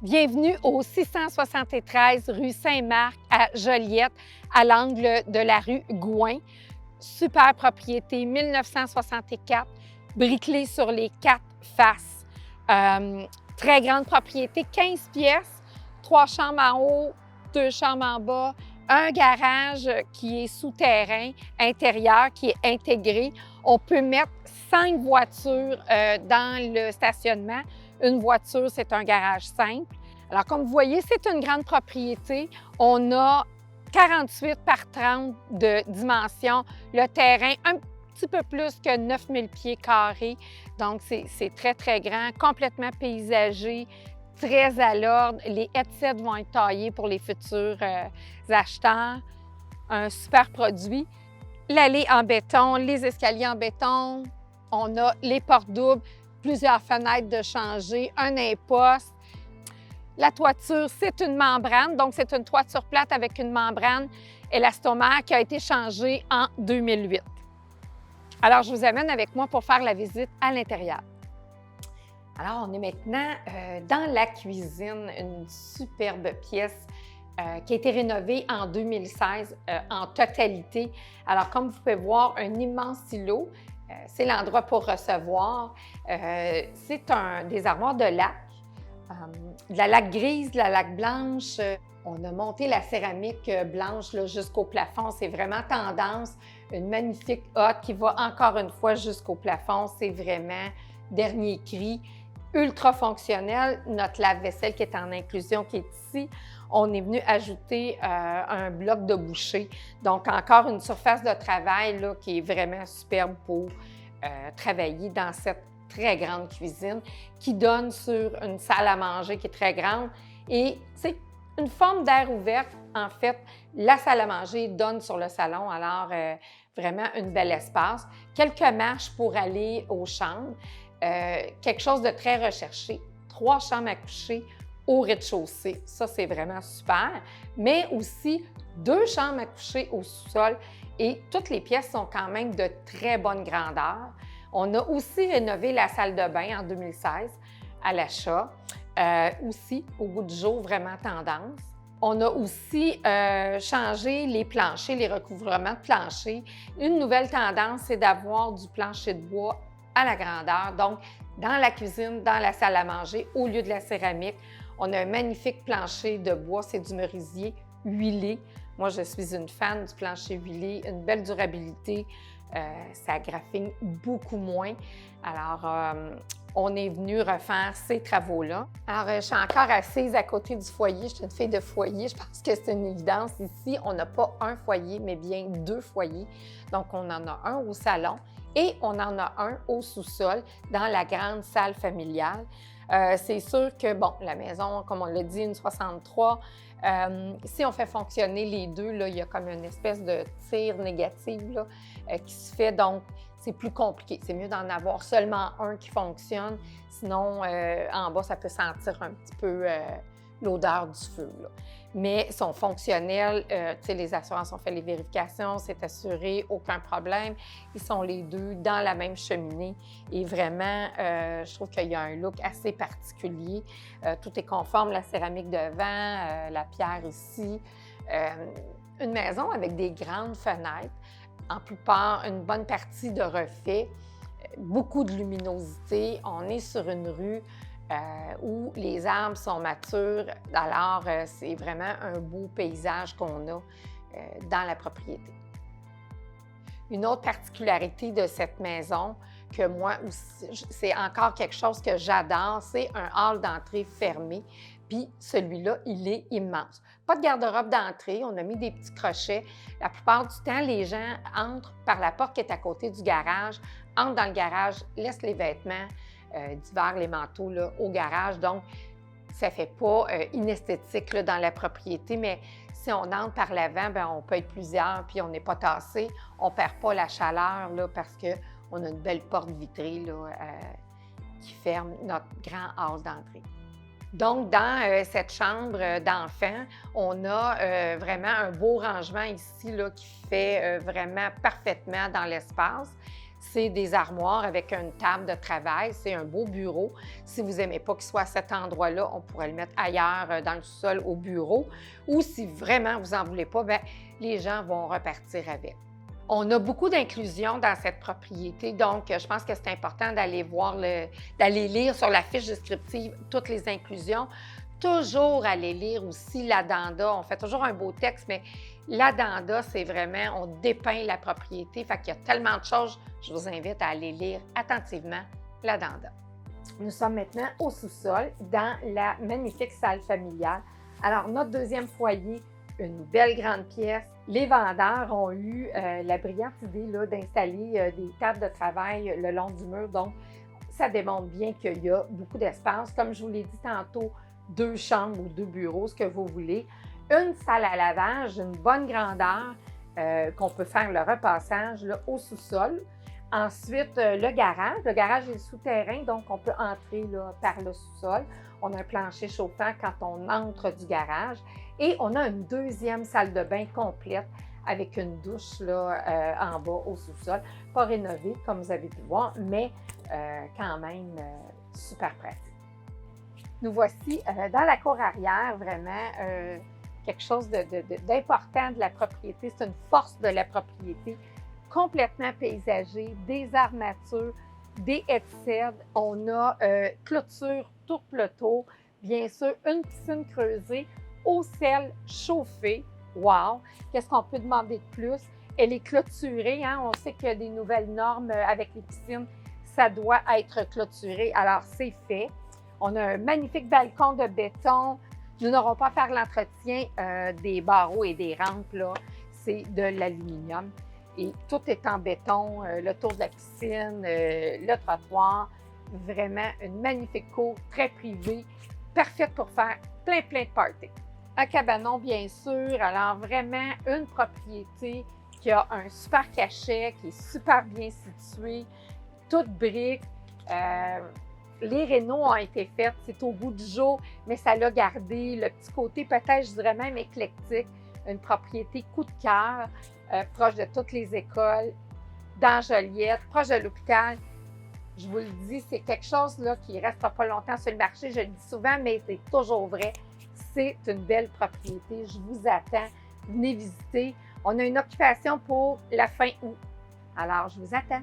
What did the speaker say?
Bienvenue au 673 rue Saint-Marc à Joliette, à l'angle de la rue Gouin. Super propriété, 1964, bricolée sur les 4 faces. Très grande propriété, 15 pièces, 3 chambres en haut, 2 chambres en bas, un garage qui est souterrain, intérieur, qui est intégré. On peut mettre 5 voitures dans le stationnement. Une voiture, c'est un garage simple. Alors, comme vous voyez, c'est une grande propriété. On a 48 par 30 de dimension. Le terrain, un petit peu plus que 9000 pieds carrés. Donc, c'est très, très grand, complètement paysager, très à l'ordre. Les headsets vont être taillés pour les futurs acheteurs. Un super produit. L'allée en béton, les escaliers en béton. On a les portes doubles, plusieurs fenêtres de changer, un imposte. La toiture, c'est une membrane, donc c'est une toiture plate avec une membrane élastomère qui a été changée en 2008. Alors, je vous amène avec moi pour faire la visite à l'intérieur. Alors, on est maintenant dans la cuisine, une superbe pièce qui a été rénovée en 2016 en totalité. Alors, comme vous pouvez voir, un immense îlot. C'est l'endroit pour recevoir. C'est des armoires de lac, de la laque grise, de la laque blanche. On a monté la céramique blanche jusqu'au plafond. C'est vraiment tendance. Une magnifique hotte qui va encore une fois jusqu'au plafond. C'est vraiment dernier cri. Ultra fonctionnel. Notre lave-vaisselle qui est en inclusion, qui est ici. On est venu ajouter un bloc de bouchée. Donc, encore une surface de travail là, qui est vraiment superbe pour travailler dans cette très grande cuisine qui donne sur une salle à manger qui est très grande. Et c'est une forme d'air ouverte. En fait, la salle à manger donne sur le salon, alors vraiment un bel espace. Quelques marches pour aller aux chambres. Quelque chose de très recherché. 3 chambres à coucher au rez-de-chaussée. Ça, c'est vraiment super. Mais aussi 2 chambres à coucher au sous-sol et toutes les pièces sont quand même de très bonne grandeur. On a aussi rénové la salle de bain en 2016 à l'achat. Aussi, au goût du jour, vraiment tendance. On a aussi changé les planchers, les recouvrements de plancher. Une nouvelle tendance, c'est d'avoir du plancher de bois à la grandeur. Donc, dans la cuisine, dans la salle à manger, au lieu de la céramique, on a un magnifique plancher de bois, c'est du merisier huilé. Moi, je suis une fan du plancher huilé, une belle durabilité, ça graphine beaucoup moins. Alors, on est venu refaire ces travaux-là. Alors, je suis encore assise à côté du foyer. Je suis une fille de foyer, je pense que c'est une évidence. Ici, on n'a pas un foyer, mais bien 2 foyers. Donc, on en a un au salon et on en a un au sous-sol dans la grande salle familiale. C'est sûr que, bon, la maison, comme on l'a dit, une 63, si on fait fonctionner les deux, là, il y a comme une espèce de tir négatif là, qui se fait, donc c'est plus compliqué. C'est mieux d'en avoir seulement un qui fonctionne, sinon en bas, ça peut sentir un petit peu l'odeur du feu. Là. Mais ils sont fonctionnels, les assurances ont fait les vérifications, c'est assuré, aucun problème. Ils sont les deux dans la même cheminée et vraiment, je trouve qu'il y a un look assez particulier. Tout est conforme, la céramique devant, la pierre ici. Une maison avec des grandes fenêtres, en plupart, une bonne partie de refait, beaucoup de luminosité. On est sur une rue où les arbres sont matures. Alors, c'est vraiment un beau paysage qu'on a dans la propriété. Une autre particularité de cette maison, que moi aussi, c'est encore quelque chose que j'adore, c'est un hall d'entrée fermé. Puis celui-là, il est immense. Pas de garde-robe d'entrée, on a mis des petits crochets. La plupart du temps, les gens entrent par la porte qui est à côté du garage, entrent dans le garage, laissent les vêtements d'hiver, les manteaux là, au garage. Donc, ça ne fait pas inesthétique là, dans la propriété, mais si on entre par l'avant, bien, on peut être plusieurs, puis on n'est pas tassé. On ne perd pas la chaleur là, parce qu'on a une belle porte vitrée là, qui ferme notre grand hall d'entrée. Donc, dans cette chambre d'enfant, on a vraiment un beau rangement ici là, qui fait vraiment parfaitement dans l'espace. C'est des armoires avec une table de travail, c'est un beau bureau. Si vous n'aimez pas qu'il soit à cet endroit-là, on pourrait le mettre ailleurs dans le sol au bureau. Ou si vraiment vous n'en voulez pas, bien, les gens vont repartir avec. On a beaucoup d'inclusion dans cette propriété, donc je pense que c'est important d'aller d'aller lire sur la fiche descriptive toutes les inclusions. Toujours aller lire aussi l'addenda. On fait toujours un beau texte, mais l'addenda, c'est vraiment, on dépeint la propriété. Fait qu'il y a tellement de choses, je vous invite à aller lire attentivement l'addenda. Nous sommes maintenant au sous-sol, dans la magnifique salle familiale. Alors, notre deuxième foyer, une belle grande pièce. Les vendeurs ont eu la brillante idée d'installer des tables de travail le long du mur. Donc, ça démontre bien qu'il y a beaucoup d'espace. Comme je vous l'ai dit tantôt, 2 chambres ou 2 bureaux, ce que vous voulez. Une salle à lavage, une bonne grandeur, qu'on peut faire le repassage là, au sous-sol. Ensuite, le garage. Le garage est souterrain, donc on peut entrer là, par le sous-sol. On a un plancher chauffant quand on entre du garage. Et on a une deuxième salle de bain complète avec une douche là, en bas au sous-sol. Pas rénovée, comme vous avez pu voir, mais quand même super pratique. Nous voici dans la cour arrière, vraiment quelque chose d'important de la propriété. C'est une force de la propriété, complètement paysagée, des armatures, des haies de cèdre. On a clôture tout le tour, bien sûr, une piscine creusée, eau sel chauffée. Wow! Qu'est-ce qu'on peut demander de plus? Elle est clôturée, hein? On sait qu'il y a des nouvelles normes avec les piscines, ça doit être clôturé, alors c'est fait. On a un magnifique balcon de béton. Nous n'aurons pas à faire l'entretien des barreaux et des rampes, là. C'est de l'aluminium. Et tout est en béton, le tour de la piscine, le trottoir. Vraiment une magnifique cour, très privée, parfaite pour faire plein de parties. Un cabanon, bien sûr. Alors, vraiment une propriété qui a un super cachet, qui est super bien située, toute brique. Les rénaux ont été faits, c'est au goût du jour, mais ça l'a gardé le petit côté, peut-être, je dirais même éclectique, une propriété coup de cœur, proche de toutes les écoles, dans Joliette, proche de l'hôpital. Je vous le dis, c'est quelque chose là, qui ne restera pas longtemps sur le marché, je le dis souvent, mais c'est toujours vrai. C'est une belle propriété, je vous attends, venez visiter. On a une occupation pour la fin août, alors je vous attends.